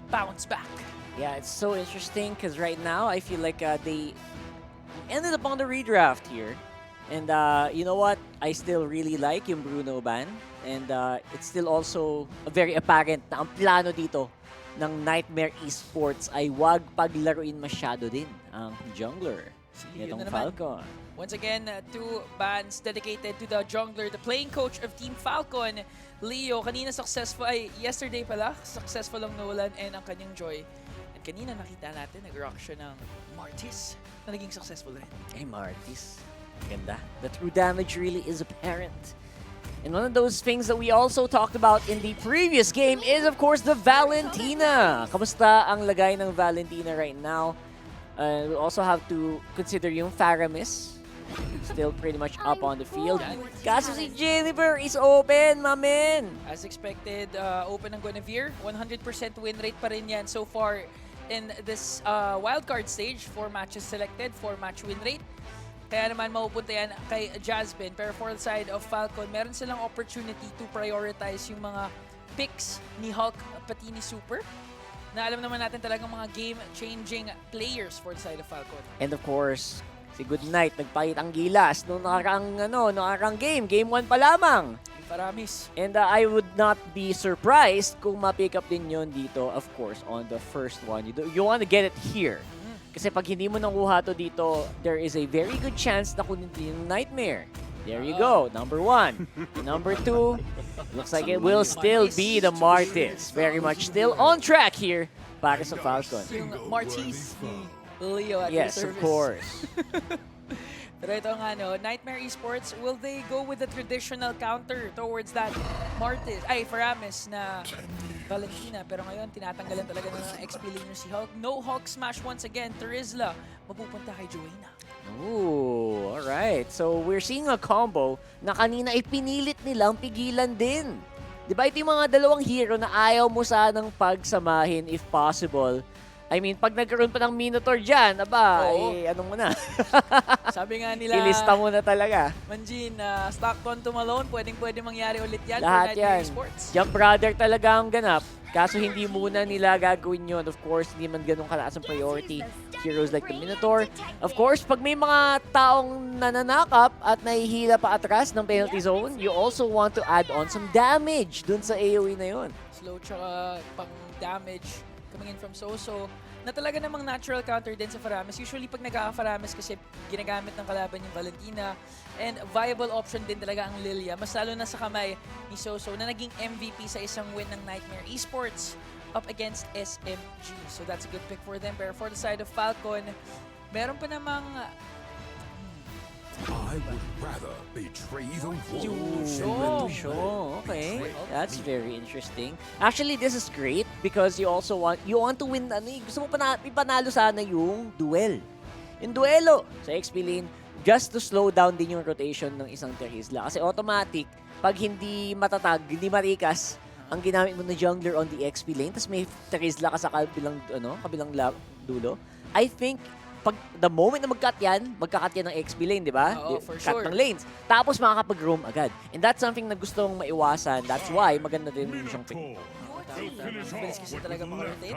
bounce back. Yeah, it's so interesting because right now I feel like they ended up on the redraft here. And you know what? I still really like yung Bruno ban. And it's still also very apparent na ang plano dito ng Nightmare Esports ay wag paglaruin masyado din ang jungler Yun nitong na naman. Falcon. Once again, two bans dedicated to the jungler, the playing coach of Team Falcon, Leo. Kanina successful, yesterday pala, successful ang Nolan and ang kanyang Joy. And kanina nakita natin, nag-rock siya ng Martis na naging successful rin. Hey, Martis. Ganda. The true damage really is apparent. And one of those things that we also talked about in the previous game is, of course, the Valentina. Kamusta ang lagay ng Valentina right now? We also have to consider yung Faramis. Still pretty much up on the field. Kaso si Jennifer is open, mamen. As expected, open ang Guinevere. 100% win rate pa rin yan so far in this wildcard stage. 4 matches selected, 4 match win rate. Kaya naman mapupunta yan kay Jasmine. Pero for the side of Falcon, meron silang opportunity to prioritize yung mga picks ni Hulk pati ni Super. Na alam naman natin talagang mga game-changing players for the side of Falcon. And of course, si Goodnight nagpahit ang gilas noong nakaraang game. Game 1 pa lamang. Paramis. And I would not be surprised kung ma-pick up din yun dito, of course, on the first one. You want to get it here. Kasi pag hindi mo nakuha to dito, there is a very good chance na kunin yung Nightmare. There you go, number 1. Number 2, looks like it will still be the Martis. Very much still on track here para sa Falcon. Yung Martis ni Leo at Yes, the of service. course. Pero ito nga, Nightmare Esports, will they go with the traditional counter towards that Martis, Faramis na Valentina? Pero ngayon, tinatanggalan talaga ng XP laner si Hulk. No Hulk smash once again. Terizla, mapupunta kay Joanna. Ooh, alright. So, we're seeing a combo na kanina ipinilit nilang pigilan din. Di ba ito yung mga dalawang hero na ayaw mo sanang pagsamahin if possible? I mean, pag nagkaroon pa ng Minotaur dyan, aba, ano mo na? Sabi nga nila, Ilista mo na talaga. Manjin, Stockton to Malone, pwedeng-pwede mangyari ulit yan Lahat for Nightmare yan. Esports. Jump Brother talaga ang ganap. Kaso hindi muna nila gagawin yun. Of course, hindi man ganun kalakas ang priority. Heroes like the Minotaur. Of course, pag may mga taong nananakap at nahihila pa atras ng penalty zone, you also want to add on some damage dun sa AoE na yun. Slow tsaka pang damage coming in from Soso na talaga namang natural counter din sa Faramis. Usually pag nagkaka-Faramis kasi ginagamit ng kalaban yung Valentina and viable option din talaga ang Lilia. Mas lalo na sa kamay ni Soso na naging MVP sa isang win ng Nightmare Esports up against SMG. So that's a good pick for them. Pero for the side of Falcon, meron pa namang I would rather betray the Sure, okay. That's very interesting. Actually, this is great because you want to win, gusto mo ipanalo sana yung duel. Yung duelo sa XP lane just to slow down din yung rotation ng isang Terizla. Kasi automatic, pag hindi matatag, hindi marikas, ang ginamit mo na jungler on the XP lane, tapos may Terizla ka sa kabilang dulo, I think pag the moment na magkat yan ng XP lane, di ba? Oo, for Cut sure. ng lanes. Tapos makakapag-roam agad. And that's something na gustong maiwasan. That's why maganda din yung siyang pick. bilis kasi talaga mag-rotate.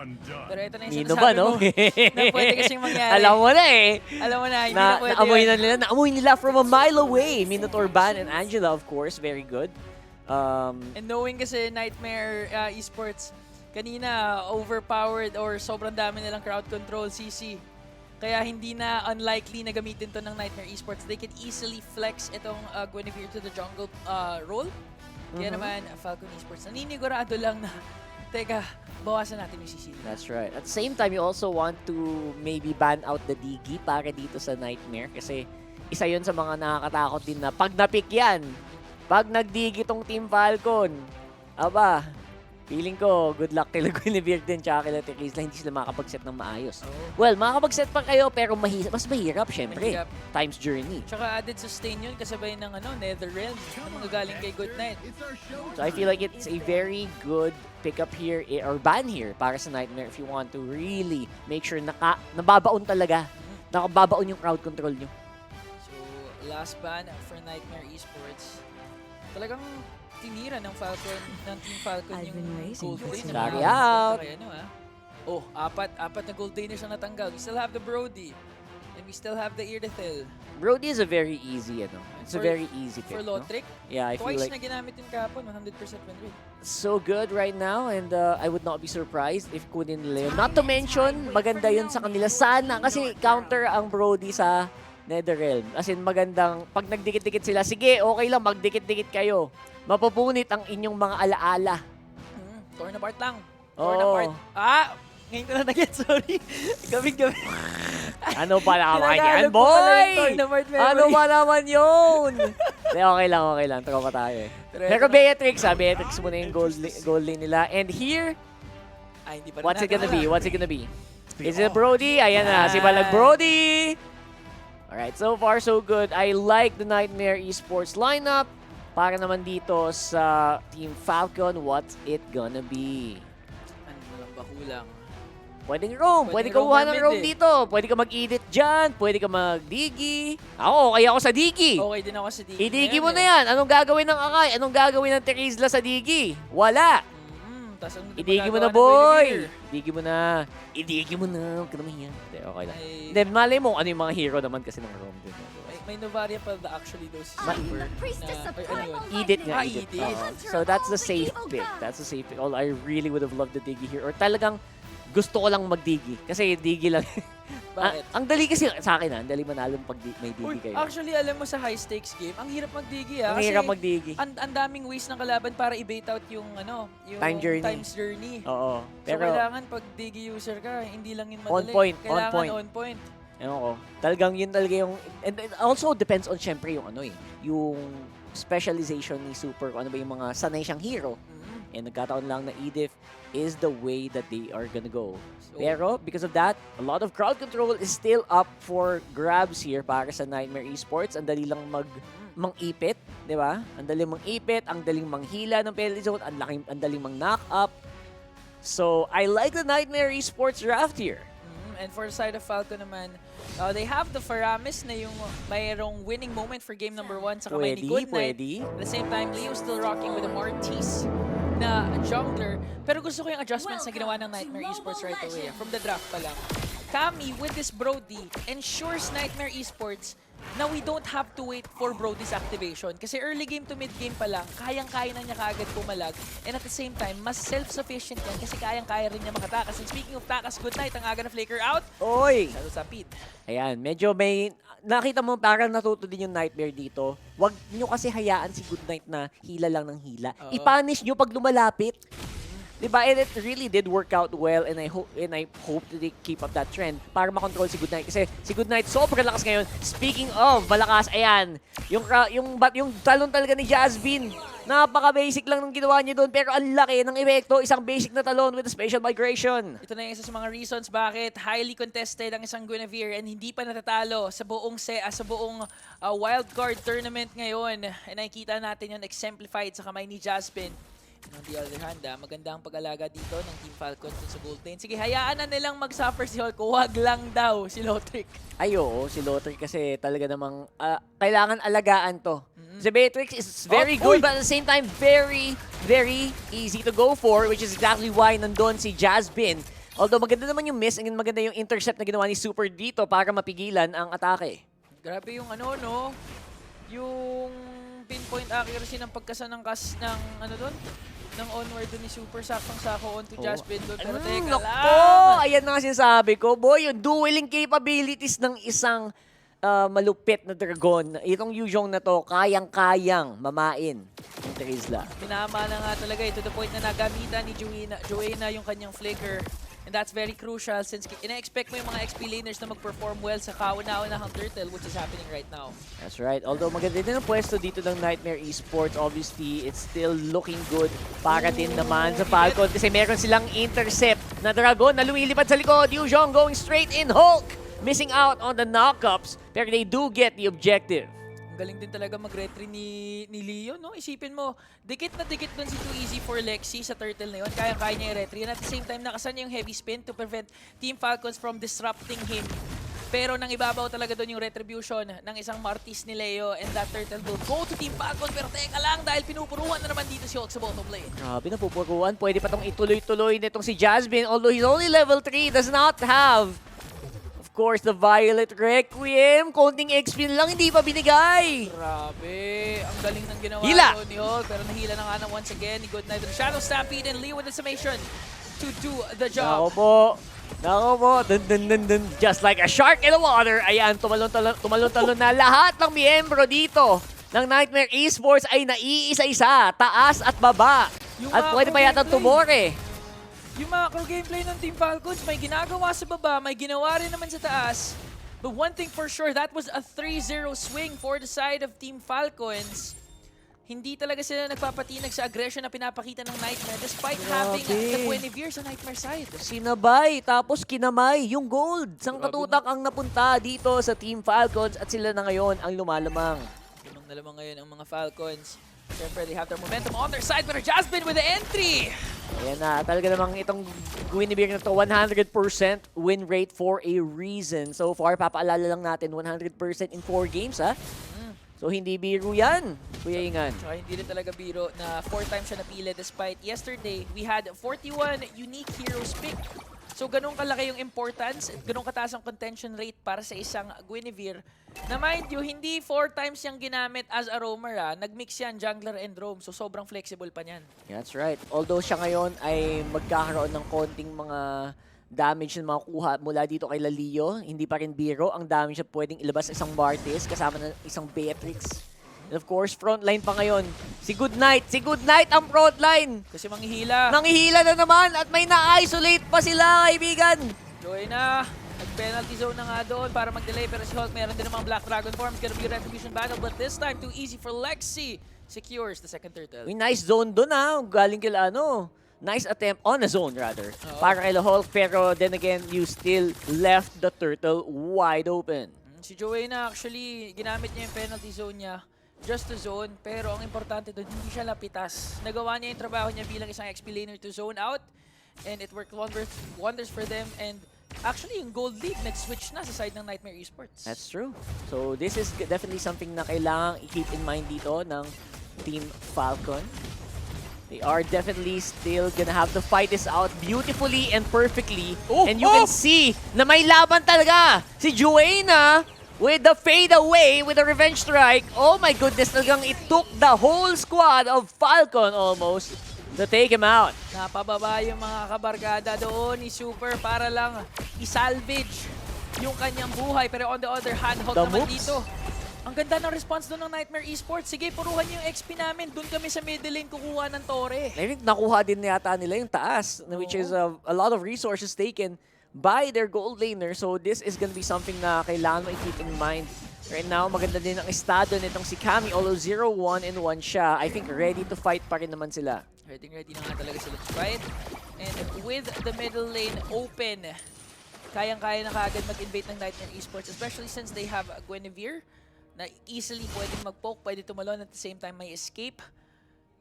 Pero ito na yung Nino sinasabi ba, no? mo na pwede kasing mangyari. Alam mo na eh. Alam mo na, hindi na pwede Naamoy nila from a mile away. Minotaur Ban and Angela, of course, very good. And knowing kasi Nightmare Esports, kanina overpowered or sobrang dami nilang crowd control, CC. Kaya hindi na unlikely na gamitin to ng Nightmare Esports. They can easily flex itong Guinevere to the jungle role. Kaya naman, Falcon Esports, naninigurado lang na, teka, bawasan natin yung CC. That's right. At the same time, you also want to maybe ban out the Digi para dito sa Nightmare. Kasi isa yun sa mga nakakatakot din na pag napick yan, pag nagdigi tong Team Falcon, aba, feeling ko, good luck kay Guinevere din tsaka kay Terizla, hindi sila makakapag-set ng maayos. Well, makakapag-set pa kayo pero mas mahirap syempre. Mahirap. Times journey. Tsaka added sustain yun kasabay ng Netherrealm na mga galing kay Goodnight. So I feel like it's a very good pickup here or ban here para sa Nightmare if you want to really make sure nababaon talaga. Nakababaon yung crowd control nyo. So, last ban for Nightmare Esports. Talagang tinira ng Team Falcon yung gold lane. Carry out. Kaya, Oh, apat na gold lanes ang natanggal. We still have the Brody. And we still have the Irithel. Brody is a very easy, it's a very easy pick, For no? Lothric, Yeah, I feel twice like na ginamit yung kahapon, 100% win rate. so good right now, and I would not be surprised if kunin nila yun. Not to mention, maganda yun sa kanila. Sana, kasi counter ang Brody sa Netherrealm. As in, magandang, pag nagdikit-dikit sila, sige, okay lang, magdikit-dikit kayo. Mapupunit ang inyong mga alaala. Torn apart lang. Oo. Torn apart. Ngayon ko na nag-get, sorry. Gabing-gabi. Ano pa naman yan, Tinagalog ko pala yung boy? torn apart memory. Ano pa naman yun? Okay lang. Tropa tayo eh. Pero Beatrix, Beatrix muna yung gold lane nila. And here, Hindi pa rin what's it gonna be? natin What's it gonna be? Is it Brody? Ayan na, si Balag Brody! Alright, so far so good. I like the Nightmare Esports lineup. Para naman dito sa Team Falcon, what's it gonna be? Ano lang ba kulang? Pwedeng roam. Pwede ka roam kuha or ng mid roam eh. dito. Pwede ka mag-edit dyan. Pwede ka mag-digi. Ako, okay ako sa digi. Okay din ako sa Digi. I-digi mo na yan. Anong gagawin ng Akay? Anong gagawin ng Terizla sa digi? Wala. Idigi mo na, boy. Idigi mo na. Idigi mo na. Huwag ka naman yan. Hindi, okay lang. Hindi, malay mo ano yung mga hero naman kasi ng roam din. May Novaria pa actually those Ma- super Edit nga, edit. So that's the safe pick. That's the safe pick. All I really would have loved the digi here. Or talagang gusto ko lang magdigi. Kasi digi lang. Bakit? Ang dali kasi sa akin ang dali manalo pag may digi Uy, kayo. actually, alam mo sa high stakes game, ang hirap magdigi Ang hirap magdigi. Ang daming ways ng kalaban para i-bait out yung yung times journey. Oo. So Pero kailangan pag digi user ka, hindi lang yun madali. On point, on Kailangan point. on point. ewan ko, talagang yun talaga yung, and it also depends on syempre yung yung specialization ni Super, kung ano ba yung mga sanay siyang hero. And nagkataon lang na Edith is the way that they are gonna go. Pero because of that, a lot of crowd control is still up for grabs here para sa Nightmare Esports. Ang dali lang mang-ipit, di ba? Ang daling mang-ipit, ang daling manghila ng penalty zone, ang daling mang-knock up. So, I like the Nightmare Esports draft here. And for the side of Falcon naman, they have the Faramis na yung mayroong winning moment for game number 1 sa kamay ni Goodnight. At the same time, Leo still rocking with a Mortis na jungler. Pero gusto ko yung adjustments na ginawa ng Nightmare Esports right away. From the draft pa lang. Kami with this Brody ensures Nightmare Esports na we don't have to wait for Brody's activation. Kasi early game to mid game pa lang, kayang-kaya na niya kaagad pumalag. And at the same time, mas self-sufficient yan kasi kayang-kaya rin niya makatakas. And speaking of takas, Goodnight, ang aga na flicker out. Oy! Lalo sa pit. Ayan, medyo may, nakita mo parang natuto din yung Nightmare dito. Huwag nyo kasi hayaan si Goodnight na hila lang ng hila. I-punish nyo pag lumalapit. Diba? And it really did work out well, and I hope that they keep up that trend para makontrol si Goodnight. Kasi si Goodnight sobrang lakas ngayon. Speaking of malakas, ayan, yung talon talaga ni Jasmine. Napaka-basic lang ng ginawa niya doon, pero ang laki ng epekto. Isang basic na talon with a special migration. Ito na yung isa sa mga reasons bakit highly contested ang isang Guinevere and hindi pa natatalo sa buong wildcard tournament ngayon. And nakikita natin yun exemplified sa kamay ni Jasmine. And on the other hand, maganda ang pag-alaga dito ng Team Falcon sa gold lane. Sige, hayaan na nilang mag-suffer si Hulk. Huwag lang daw si Lothric. Ay, oo, si Lothric kasi talaga namang kailangan alagaan to. Si Beatrix is very good, but at the same time, very, very easy to go for, which is exactly why nandun si Jasmine. Although maganda naman yung miss, and maganda yung intercept na ginawa ni Super dito para mapigilan ang atake. Grabe yung yung pinpoint accuracy ng pagkasa ng ng onward doon ni Super, saktong-sako onto Jasmine doon. Pero teka lang! Ayan na nga sinasabi ko. Boy, yung dueling capabilities ng isang malupit na dragon. Itong Yuzhong na to, kayang-kayang mamain ng Terizla. Pinama na nga talaga to the point na nagamitan ni Joanna yung kanyang flicker. And that's very crucial since ina-expect mo yung mga XP laners na mag-perform well sa kauna-unahang turtle, which is happening right now. That's right. Although maganda din ang pwesto dito ng Nightmare Esports, obviously, it's still looking good para din naman sa Falcon kasi meron silang intercept na dragon na lumilipad sa likod. Yuzhong going straight in. Hulk missing out on the knockups, pero they do get the objective. Galing din talaga mag-retry ni Leo, no? Isipin mo, dikit na dikit dun si Too Easy for Lexi sa turtle na yun. Kaya-kaya niya i-retry. And at the same time, nakasan niya yung heavy spin to prevent Team Falcons from disrupting him Pero nang ibabaw talaga doon yung retribution ng isang Martis ni Leo, and that turtle will go to Team Falcon. Pero teka lang, dahil pinupuruan na naman dito si Hulk sa bottom lane. Grabe, napupuruan. Pwede pa tong ituloy-tuloy nitong si Jasmine. Although he's only level 3, does not have, of course, the Violet Requiem. Konting XP lang, hindi pa binigay. Grabe, ang galing ng ginawa Hila! doon ni Hulk. Pero nahila na nga na once again ni Goodnight. Shadow Stampede and Leo with the summation to do the job. Nako po. Nako po. Dun, dun, dun, dun. Just like a shark in the water. Ayan, tumalon-talon na lahat ng miyembro dito ng Nightmare Esports ay naiisa-isa. Taas at baba. Yung At pwede pa yata tumore. Yung macro gameplay ng Team Falcons, may ginagawa sa baba, may ginawa rin naman sa taas. But one thing for sure, that was a 3-0 swing for the side of Team Falcons. Hindi talaga sila nagpapatinag sa aggression na pinapakita ng Nightmare despite having the Guinevere sa Nightmare side. Sinabay, tapos kinamay yung gold. Sang katutak ang napunta dito sa Team Falcons at sila na ngayon ang lumalamang. Lamang na lamang ngayon ang mga Falcons. Siyempre, they have their momentum on their side, pero Jasmine with the entry! Ayan na, talaga namang itong Guinevere na to, 100% win rate for a reason. So far, papaalala lang natin, 100% in 4 games, ha? So hindi biro yan, Kuya Ingan. Tsaka hindi rin talaga biro na 4 times siya napili despite yesterday, we had 41 unique heroes pick. So ganun kalaki yung importance, ganun kataas ang contention rate para sa isang Guinevere. Na mind you, hindi 4 times yung ginamit as a roamer, nag-mix yan jungler and roam, so sobrang flexible pa niyan. That's right. Although siya ngayon ay magkakaroon ng konting mga damage na makukuha mula dito kay Lalio, hindi pa rin biro. Ang damage na pwedeng ilabas sa isang Bartis kasama ng isang Beatrix. And of course, frontline pa ngayon. Si Goodnight ang frontline! Kasi manghihila. Nangihila na naman at may na-isolate pa sila, kaibigan! Joy na. Nag-penalty zone na nga doon para mag-delay, pero si Hulk meron din namang Black Dragon form. It's gonna be a retribution battle, but this time too easy for Lexi. Secures the second turtle. May nice zone doon, ha. Galing kila nice attempt on a zone rather. Para kay Hulk, pero then again, you still left the turtle wide open. Si Joanna actually, ginamit niya yung penalty zone niya just to zone, pero ang importante doon, hindi siya lapitas. Nagawa niya yung trabaho niya bilang isang XP laner to zone out, and it worked wonders for them, and actually yung gold league nag-switch na sa side ng Nightmare Esports. That's true. So this is definitely something na kailangang i-keep in mind dito ng Team Falcon. They are definitely still gonna have to fight this out beautifully and perfectly. And you can see na may laban talaga si Joanna with the fade away with the revenge strike. Oh my goodness, talagang it took the whole squad of Falcon almost to take him out. Napababa yung mga kabarkada doon ni Super para lang isalvage yung kanyang buhay. Pero on the other hand, Hulk naman dito. Ang ganda ng response doon ng Nightmare Esports. Sige, puruhan niyo yung XP namin. Doon kami sa middle lane kukuha ng Torre. I think nakuha din yata nila yung taas, which is a lot of resources taken by their gold laner. So this is gonna be something na kailangan mo i-keep in mind. Right now, maganda din ang estado nitong si Kami. Although 0-1 and 1 siya, I think ready to fight pa rin naman sila. Ready na nga talaga sila to fight. And with the middle lane open, kayang-kaya na kaagad mag-invade ng Nightmare Esports, especially since they have a Guinevere na easily pwedeng mag-poke, pwede tumalon at the same time may escape.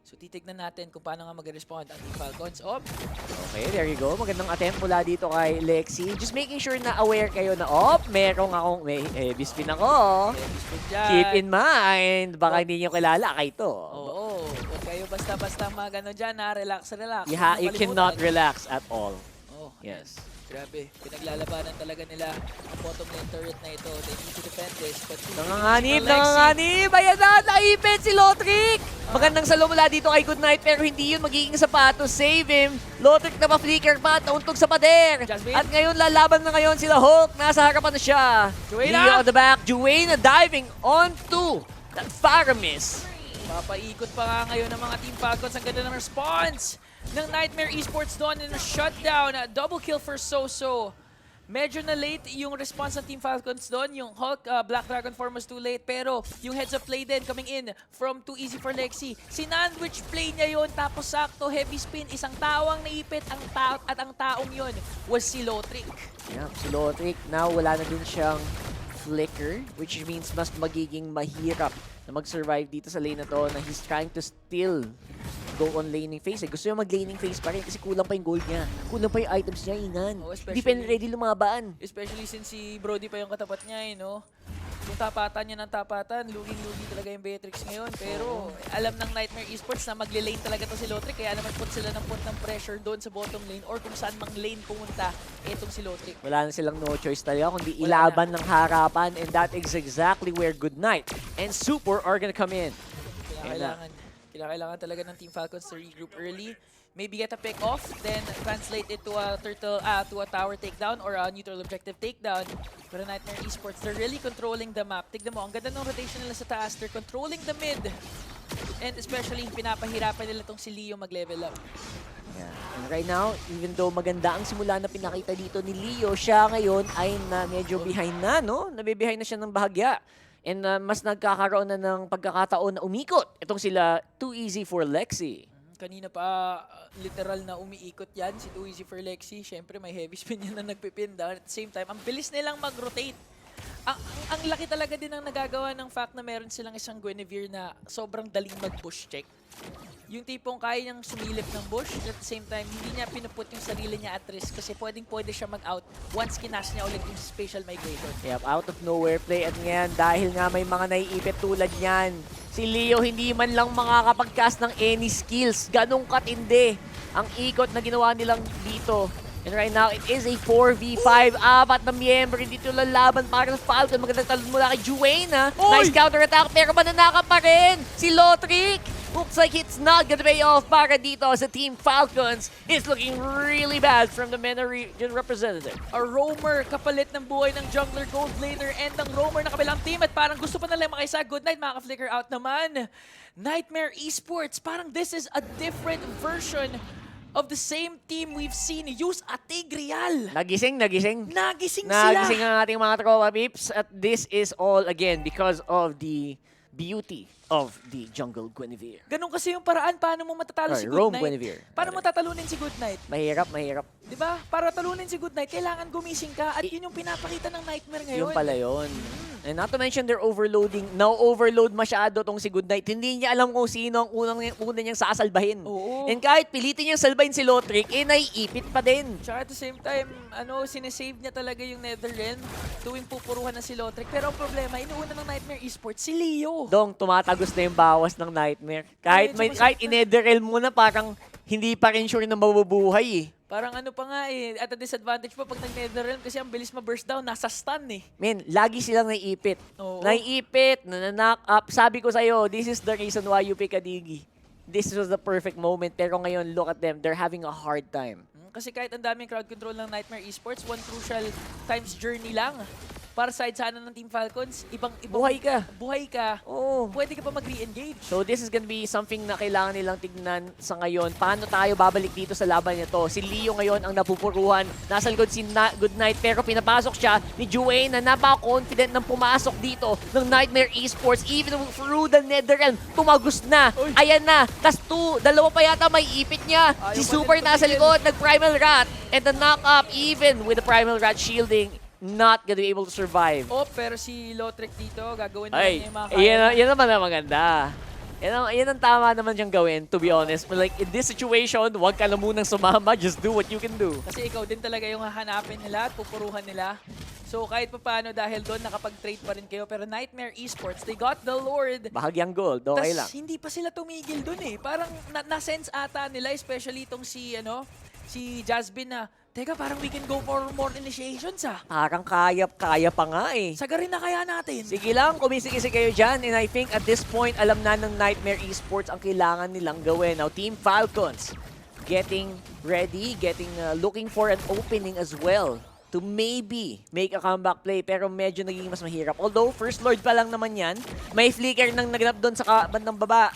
So titignan natin kung paano nga mag-respond ang Team Falcons. Okay, there you go. Magandang attempt mula dito kay Lexi. Just making sure na aware kayo na, may bispin ako. Keep in mind, baka hindi nyo kilala kay to. Oo, huwag kayo basta-basta magano dyan, relax. You cannot relax at all. Oh, yes. Grabe, pinaglalabanan talaga nila ang bottom lane turret na ito. They need to defend this, but Nanganganib! Ayan na, naipit si Lotric! Magandang salo mula dito kay Goodnight, pero hindi yun magiging sapatos. Save him! Lotric na ma-flicker pa, nauntog sa pader! Jasmine. At ngayon, lalaban na ngayon sila Hulk. Nasa harapan na siya. Joanna! Leo on the back. Joanna diving onto that Faramis. papaikot pa nga ngayon ng mga Team Falcons. Ang ganda ng response ng Nightmare Esports doon in a shutdown. Double kill for Soso. Medyo na late yung response ng Team Falcons doon. Yung Hulk, Black Dragon form was too late. Pero yung heads up play din coming in from Too Easy for Lexi. Sinandwich play niya yon, tapos sakto heavy spin. Isang tawang naipit at ang taong yon was si Lotric. Yeah, si Lotric. Now wala na din siyang flicker, which means mas magiging mahirap na mag-survive dito sa lane na to na he's trying to steal go on laning phase. Gusto niya mag-laning phase pa rin kasi kulang pa yung gold niya. Kulang pa yung items niya, Ingan. Oh, Hindi pa ready lumaban. Especially since si Brody pa yung katapat niya, no? Kung tapatan niya ng tapatan, luging-lugi talaga yung Beatrix ngayon. Pero alam ng Nightmare Esports na magle-lane talaga to si Lotric. Kaya naman put sila ng pressure doon sa bottom lane or kung saan mang lane pumunta etong si Lotric. Wala na silang no choice talaga kundi Wala ilaban ng harapan, and that is exactly where Good Night and Super are gonna come in. Kailangan talaga ng Team Falcons to regroup early. Maybe get a pick off, then translate it to a tower takedown or a neutral objective takedown. Pero Nightmare Esports, they're really controlling the map. Tignan mo, ang ganda ng rotation nila sa taas. They're controlling the mid. And especially, pinapahirapan nila tong si Leo mag-level up. Yeah. And right now, even though maganda ang simula na pinakita dito ni Leo, siya ngayon ay medyo behind na, no? Nabibehind na siya ng bahagya. And mas nagkakaroon na ng pagkakataon na umikot. Itong sila, Too Easy for Lexi. Kanina pa, literal na umiikot yan, si Too Easy for Lexi. Siyempre, may heavy spin yan na nagpipin down. At the same time, ang bilis nilang mag-rotate. Ang laki talaga din ang nagagawa ng fact na meron silang isang Guinevere na sobrang daling mag-bush check. Yung tipong kaya niyang sumilip ng bush, at the same time, hindi niya pinuput yung sarili niya at risk kasi pwede siya mag-out once kinash niya ulit yung spatial migrator. Yep, out of nowhere play at ngayon dahil nga may mga naiipit tulad niyan. Si Leo hindi man lang makakapag-cast ng any skills. Ganong katindi ang ikot na ginawa nilang dito. And right now, it is a 4v5. Apat na miyembro dito lalaban para sa Falcon. Magandang talon mula kay Juena. Nice counter-attack pero mananaka pa rin si Lotric. Looks like it's not gonna pay off para dito sa Team Falcons. It's looking really bad from the MENA region representative. A roamer kapalit ng buhay ng jungler gold laner and ang roamer na kabilang team at parang gusto pa nila makisa. Good night, makaka-flicker out naman. Nightmare Esports, parang this is a different version of the same team we've seen use at Tigreal. Nagising sila. Nagising ang ating mga tropa peeps. At this is all again because of the beauty of the jungle Guinevere. Ganun kasi yung paraan paano mo matatalo si Rome Good Night. Guinevere. Paano mo tatalunin si Good Night? Mahirap. Di ba? Para talunin si Good Night, kailangan gumising ka at yun yung pinapakita ng Nightmare ngayon. Yung pala yun. And not to mention they're overloading. Now overload masyado tong si Good Night. Hindi niya alam kung sino ang una niyang sasalbahin. Oo. And kahit pilitin niyang salbahin si Lotric, naiipit pa din. Tsaka at the same time, sinesave niya talaga yung Netherrealm tuwing pupuruhan na si Lotric. Pero ang problema, inuuna ng Nightmare Esports, si Leo. Dong, tumatagos na yung bawas ng Nightmare. Kahit in-Netherrealm mo na parang hindi pa rin sure na mabubuhay eh. Parang pa nga at a disadvantage pa pag nag-Netherrealm kasi ang bilis ma-burst down, nasa stun eh. Men, lagi silang naiipit. Oo. Naiipit, knock up. Sabi ko sa'yo, this is the reason why you pick a Digi. This was the perfect moment. Pero ngayon, look at them. They're having a hard time. Kasi kahit ang daming crowd control ng Nightmare Esports, one crucial times journey lang. Para side sana ng Team Falcons, ibang buhay ka. Oo. Pwede ka pa mag-re-engage. So this is gonna be something na kailangan nilang tignan sa ngayon. Paano tayo babalik dito sa laban nito? Si Leo ngayon ang napupuruhan. Nasa likod si Good Night pero pinapasok siya ni Juane na napaka-confident ng pumasok dito ng Nightmare Esports. Even through the Netherrealm, tumagos na. Oy. Ayan na. Tas dalawa pa yata may ipit niya. Ayaw Si pa Super nila nasa tumigil. likod, nag-Primal Rat. And the knock-up even with the Primal Rat shielding, not gonna be able to survive. Pero si Lotric dito, gagawin na Ay, niya yung mga kaya. yan naman ang maganda. Yan ang tama naman siyang gawin, to be honest. But like, in this situation, huwag ka na munang sumama. Just do what you can do. Kasi ikaw din talaga yung hahanapin nila at pupuruhan nila. So kahit pa paano dahil doon, nakapag-trade pa rin kayo. Pero Nightmare Esports, they got the Lord. Bahagyang gold, okay lang. Tas hindi pa sila tumigil doon eh. Parang na-sense ata nila, especially itong si Jasmine na, teka, parang we can go for more initiations ah. Parang kaya pa nga eh. Sagarin na kaya natin. Sige lang, kumisig-isig kayo dyan. And I think at this point, alam na ng Nightmare Esports ang kailangan nilang gawin. Now, Team Falcons getting ready, looking for an opening as well to maybe make a comeback play. Pero medyo naging mas mahirap. Although, First Lord pa lang naman yan. May flicker nang naganap doon sa bandang baba.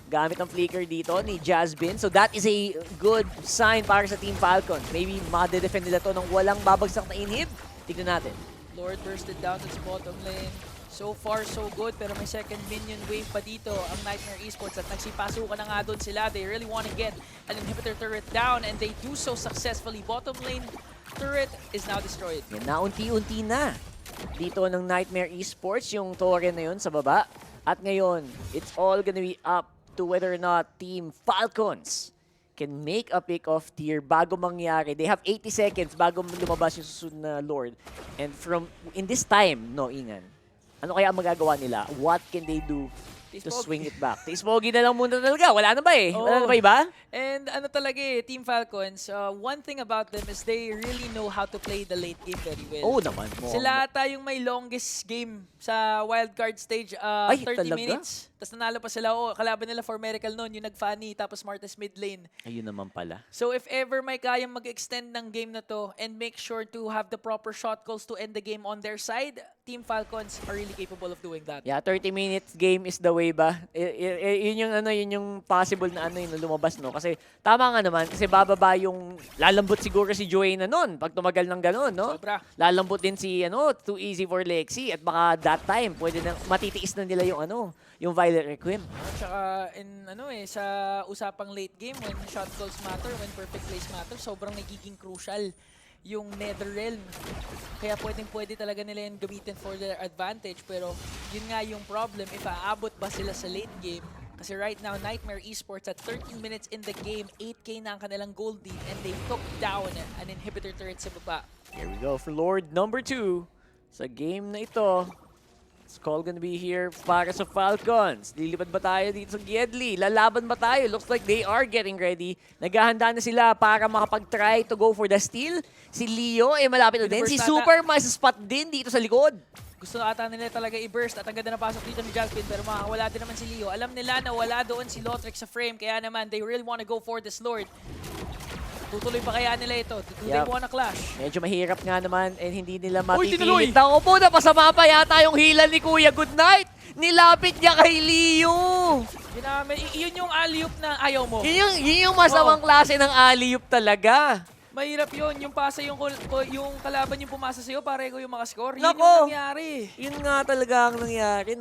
Gamit ang flicker dito ni Jasmine. So that is a good sign para sa Team Falcons. Maybe ma-defend nila to nang walang babagsak na inhib. Tignan natin. Lord bursted down to the bottom lane. So far, so good. Pero may second minion wave pa dito ang Nightmare Esports at nagsipasukan na nga doon sila. They really want to get an inhibitor turret down and they do so successfully. Bottom lane turret is now destroyed. Yan na, unti-unti na. Dito ng Nightmare Esports, yung torre na yun sa baba. At ngayon, it's all gonna be up to whether or not Team Falcons can make a pick-off tier bago mangyari. They have 80 seconds bago lumabas yung susunod na Lord. And in this time, no, Ingan, ano kaya ang magagawa nila? What can they do to swing it back? Tiis-pogi na lang muna talaga. Wala na ba eh? Wala na ba iba? And ano talaga Team Falcons, one thing about them is they really know how to play the late game very well. Oo naman. Sila ata yung may longest game sa wildcard stage, Ay, 30 talaga? minutes. Tapos nanalo pa sila, kalaban nila for Miracle noon, yung nag-funny, tapos smartest mid lane. Ayun naman pala. So if ever may kayang mag-extend ng game na to and make sure to have the proper shot calls to end the game on their side, Team Falcons are really capable of doing that. Yeah, 30 minutes game is the way ba? Yun yung possible na yung lumabas, no? Kasi tama nga naman, kasi bababa yung lalambot siguro si Joanna nun pag tumagal ng ganun, no? Sobra. Lalambot din si too easy for Lexi at baka that time pwede na matitiis na nila yung Violet Requiem. Tsaka sa usapang late game, when shot calls matter, when perfect plays matter, sobrang nagiging crucial yung Netherrealm. Kaya pwede talaga nila yan gamitin for their advantage. Pero yun nga yung problem, if aabot ba sila sa late game. Kasi right now, Nightmare Esports at 13 minutes in the game, 8k na ang kanilang gold lead, and they took down an inhibitor turret sa baba. Here we go for Lord number 2 sa game na ito. It's call gonna be here para sa Falcons. Lilipad ba tayo dito sa Giedli? Lalaban ba tayo? Looks like they are getting ready. Naghahanda na sila para makapag-try to go for the steal. Si Leo, malapit na din. Si Super, may spot din dito sa likod. Gusto ata nila talaga i-burst at ang ganda na pasok dito ni Jalpin, pero makakawala din naman si Leo. Alam nila na wala doon si Lotrix sa frame, kaya naman they really wanna go for this Lord. Tutuloy pa kaya nila ito? Do they wanna clash? Medyo mahirap nga naman and hindi nila Uy, matipilit. Ako po, napasama pa yata yung hila ni Kuya Goodnight. Nilapit niya kay Leo. Yun yung alley-oop na ayaw mo. Yun yung masamang klase ng alley-oop talaga. Mahirap yun. Yung pasa yung kalaban yung pumasa sa'yo, pareho yung makascore. Yun Nako. yung nangyari. Yun nga talaga ang nangyari.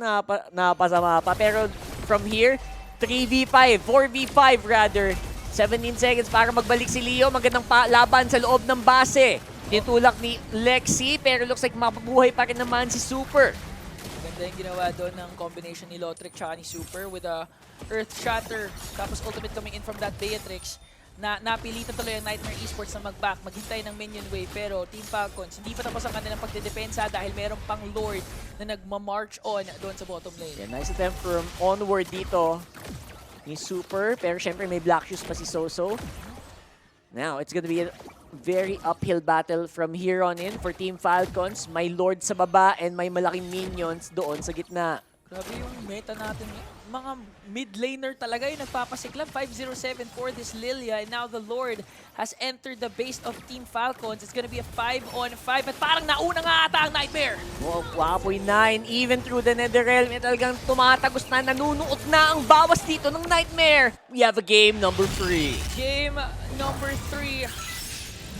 Napasama pa. Pero from here, 3v5, 4v5 rather. 17 seconds para magbalik si Leo. Magandang laban sa loob ng base. Tinutulak ni Lexi, pero looks like mapabuhay pa rin naman si Super. Ganda yung ginawa doon ng combination ni Lotrix tsaka ni Super with a Earth Shatter. Tapos ultimate coming in from that Beatrix. Napilitan tuloy ang Nightmare Esports na mag-back, maghintay ng minion wave. Pero Team Falcons, hindi pa tapos ang kanilang pagdedepensa dahil meron pang Lord na nagma-march on doon sa bottom lane. Yeah, nice attempt from onward dito ni Super, pero syempre may black shoes pa si Soso. Now, it's gonna be a very uphill battle from here on in for Team Falcons. May Lord sa baba and may malaking minions doon sa gitna. Grabe yung meta natin. Mga mid laner talaga yung nagpapasiklab. 507 for this Lilia, and now the Lord has entered the base of Team Falcons. It's gonna be a 5-on-5 at parang nauna nga ata ang Nightmare. Wow, 9 even through the Netherrealm. Talagang tumatagos na, nanunuot na ang bawas dito ng Nightmare. We have a game number 3. Game number 3.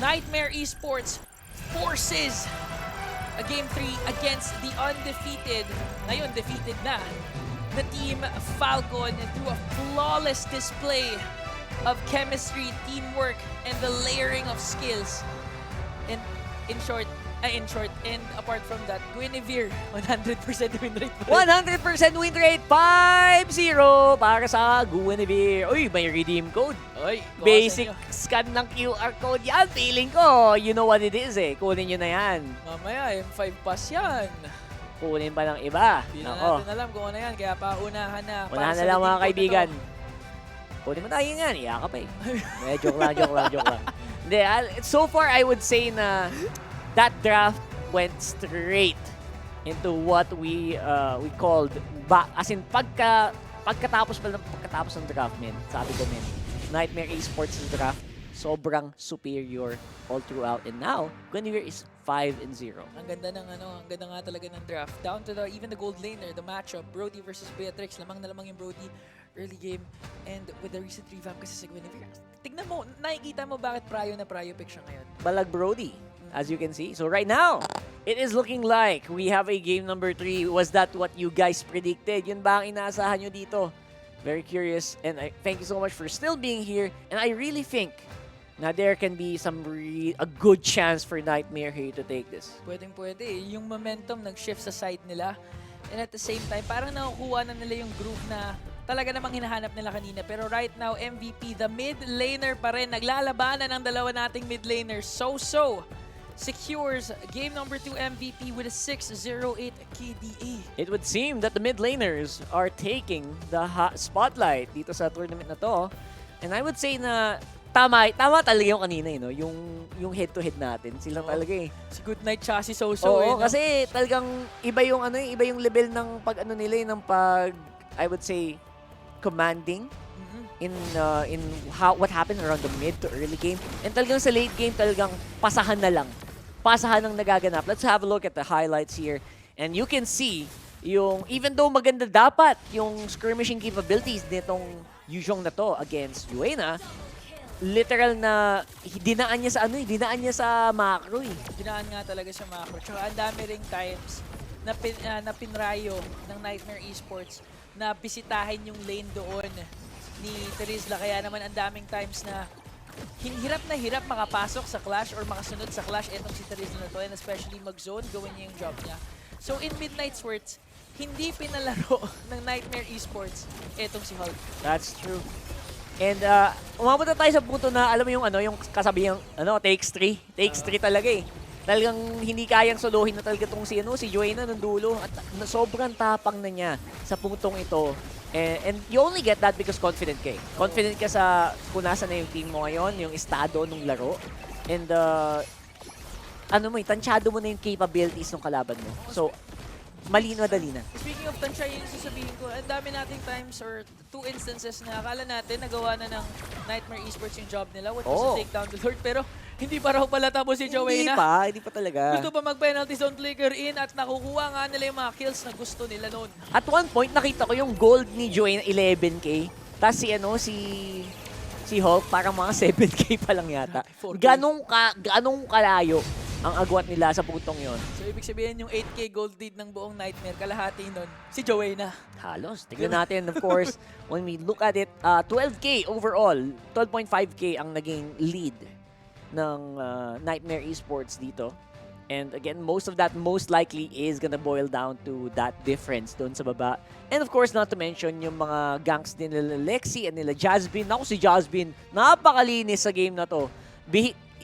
Nightmare Esports forces a game 3 against the undefeated, ngayon defeated na, the Team Falcon through a flawless display of chemistry, teamwork, and the layering of skills. And in short, and apart from that, Guinevere, 100% win rate. 100% win rate, 5-0 para sa Guinevere. Uy, may redeem code. Oy, Basic scan ng QR code yan. Feeling ko, you know what it is eh. Kunin nyo na yan. Mamaya, M5 pass yan. Kunin pa ng iba. Hindi na Nako. natin alam kung ano yan, kaya paunahan na. Unahan na lang mga kaibigan. Kunin mo tayo yan, iyakap eh. Joke lang. Hindi, so far I would say na that draft went straight into what we called as in pagkatapos ng draft, men. Sabi ko, men, Nightmare Esports draft sobrang superior all throughout, and now Guinevere is 5-0. Ang ganda nga talaga ng draft. Down to even the gold laner, the matchup, Brody versus Beatrix. Lamang na lamang yung Brody early game, and with the recent revamp kasi sa Guinevere. Tignan mo, nakikita mo bakit prayo na prayo pick siya ngayon. Balag Brody, as you can see. So right now, it is looking like we have a game number 3. Was that what you guys predicted? Yun ba ang inaasahan nyo dito? Very curious, and I thank you so much for still being here. And I really think na there can be a good chance for Nightmare here to take this. Pwede. Yung momentum nag-shift sa side nila. And at the same time, parang nakukuha na nila yung groove na talaga namang hinahanap nila kanina. Pero right now, MVP, the mid laner pa rin. Naglalabanan ang dalawa nating mid laners. So secures game number 2 MVP with a 608 KDA. It would seem that the mid laners are taking the spotlight dito sa tournament na to. And I would say na tama talaga yung kanina, no? Yung head-to-head natin. Sila talaga eh. Si Goodnight tsaka si So. Oo, kasi talagang iba yung iba yung level ng pag nila ng pag I would say commanding in what happened around the mid to early game. And talagang sa late game talagang pasahan na lang. Pasahan ang nagaganap. Let's have a look at the highlights here. And you can see yung even though maganda dapat yung skirmishing capabilities nitong Yuzhong na to against Yuena, literal na dinaan niya sa dinaan niya sa macro eh. Dinaan nga talaga sa macro. Tsaka ang dami ring times na pinrayo ng Nightmare Esports na bisitahin yung lane doon ni Terizla. Kaya naman ang daming times na hirap makapasok sa clash or makasunod sa clash etong si Terizla na to, and especially mag-zone, gawin niya yung job niya. So in Midnight Swords, hindi pinalaro ng Nightmare Esports etong si Hulk. That's true. And umabot na tayo sa punto na alam mo yung kasabihang takes 3. Takes 3 talaga eh. Talagang hindi kayang solohin na talaga tong si Yuena ng dulo at sobrang tapang na niya sa puntong ito. And you only get that because confident ka eh. Confident ka sa kung nasa na yung team mo ngayon, yung estado ng laro. And tansyado mo na yung capabilities ng kalaban mo. So, madali na. Speaking of tansya, yun sasabihin ko, ang dami nating times or 2 instances na akala natin nagawa na ng Nightmare Esports yung job nila, which was to take down the Lord, pero hindi pa raw pala tapos si Joanna. Hindi pa talaga. Gusto pa mag-penalty zone flicker in at nakukuha nga nila yung mga kills na gusto nila noon. At one point, nakita ko yung gold ni Joanna 11k, tapos si Hulk parang mga 7k pa lang yata. 4K. Ganong kalayo ang agwat nila sa putong yon. So, ibig sabihin yung 8k gold lead ng buong Nightmare, kalahati nun, si Joanna. Halos. Tignan natin, of course, when we look at it, 12k overall, 12.5k ang naging lead ng Nightmare Esports dito. And again, most of that most likely is gonna boil down to that difference doon sa baba. And of course, not to mention yung mga ganks din nila Lexi and nila Jazbin. Naku, si Jazbin, napakalinis sa game na to.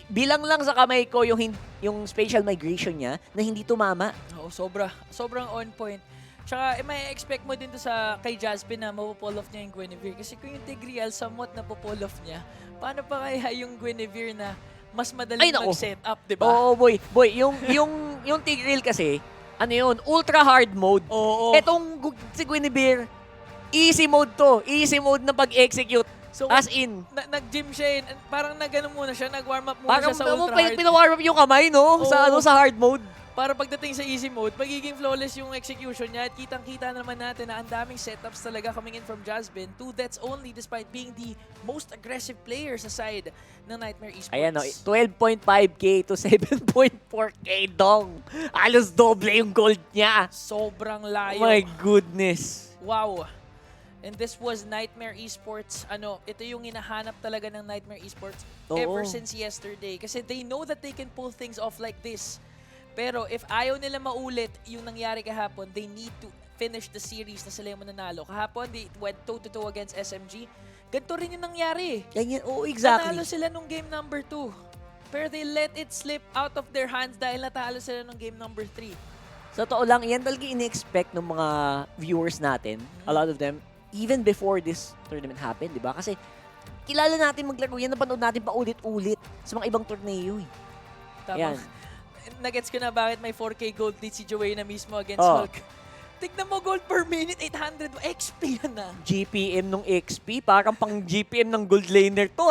Bilang lang sa kamay ko yung spatial migration niya na hindi tumama. Oo, sobrang on point. Tsaka, may expect mo din to kay Jazbin na mapupull off niya yung Guinevere. Kasi kung yung Tigreal somewhat na pupull off niya, paano pa kaya yung Guinevere na mas madaling mag-set up, di ba? Oo, boy. Yung Tigreal kasi, ultra hard mode. Oo. Etong si Guinevere, easy mode to. Easy mode na pag-execute. So, as in, nag-gym siya, parang muna siya, nag-warm up muna siya sa ultra hard. Pinawarm up yung kamay, no? Sa hard mode. Para pagdating sa easy mode, magiging flawless yung execution niya at kitang-kita naman natin na ang daming setups talaga coming in from Jazbin. 2 deaths only despite being the most aggressive player sa side ng Nightmare Esports. Ayan, 12.5k to 7.4k dong. Alos doble yung gold niya. Sobrang layo. Oh my goodness. Wow. And this was Nightmare Esports. Ito yung hinahanap talaga ng Nightmare Esports ever since yesterday. Kasi they know that they can pull things off like this. Pero if ayaw nila maulit yung nangyari kahapon, they need to finish the series na sila yung mananalo. Kahapon, they went toe-to-toe against SMG. Ganito rin yung nangyari. Exactly. Nanalo sila nung game number 2. Pero they let it slip out of their hands dahil natalo sila nung game number 3. Sa totoo lang, yan talaga in-expect ng mga viewers natin. A lot of them, even before this tournament happened, di ba? Kasi kilala natin maglaro yan, napanood natin pa ulit-ulit sa mga ibang torneo. Tama. Yan. Nagets ko na bakit may 4K gold lead si Joanna mismo against Hulk. Tignan mo, gold per minute, 800. XP yan na. GPM nung XP, parang pang GPM ng gold laner to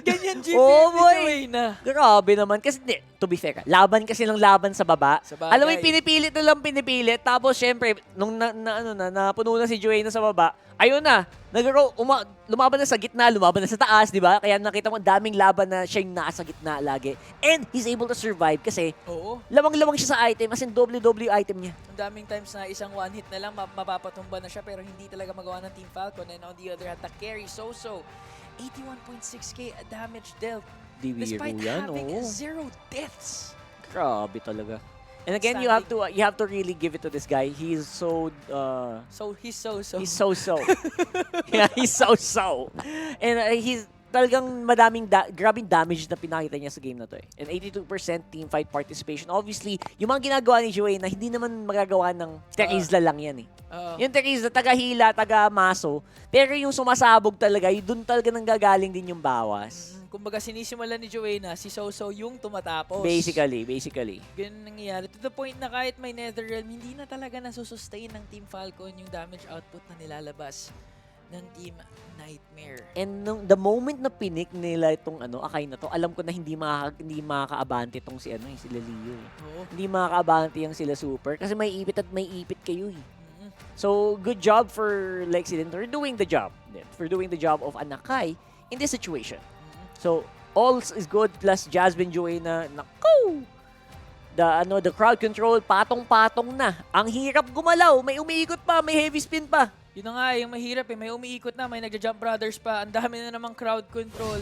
Ganyan GPM ni Joanna. Grabe naman. Kasi, to be fair, laban kasi ng laban sa baba. Alam mo, pinipilit na lang pinipilit. Tapos, syempre, nung napuno na si Joanna sa baba, ayun na, lumaban na sa gitna, lumaban na sa taas, di ba? Kaya nakita mo, daming laban na siya yung nasa gitna lagi. And he's able to survive kasi lamang-lamang siya sa item, as in double item niya. Ang daming times na isang one hit na lang, mapapatumba na siya, pero hindi talaga magawa ng Team Falcon. And on the other hand, the carry, So-So, 81.6k damage dealt. Despite having 0 deaths. Grabe talaga. And again, you have to really give it to this guy. He's so He's so. he's so. Yeah, he's so. And he's talagang grabing damage na pinakita niya sa game na to eh. And 82% team fight participation. Obviously, yung mga ginagawa ni Joey na hindi naman magagawa ng Terizla lang yan eh. Yung Terizla, taga-hila, taga-maso. Pero yung sumasabog talaga, doon talaga nang gagaling din yung bawas. Kumbaga sinisimulan ni Joanna, si So yung tumatapos. Basically. Ganun nangyayari. To the point na kahit may Netherrealm, hindi na talaga nasusustain ng Team Falcon yung damage output na nilalabas ng Team Nightmare. And the moment na pinik nila itong Akai na to, alam ko na hindi makakaabante itong si sila Leo. Hindi makakaabante yung sila Super kasi may ipit kayo eh. So, good job for FLCN for doing the job. For doing the job of Anakai in this situation. So, all is good plus Jasmine Joanna, naku! The crowd control, patong-patong na. Ang hirap gumalaw, may umiikot pa, may heavy spin pa. Yun na nga, yung mahirap eh, may umiikot na, may nagja-jump brothers pa, ang dami na namang crowd control.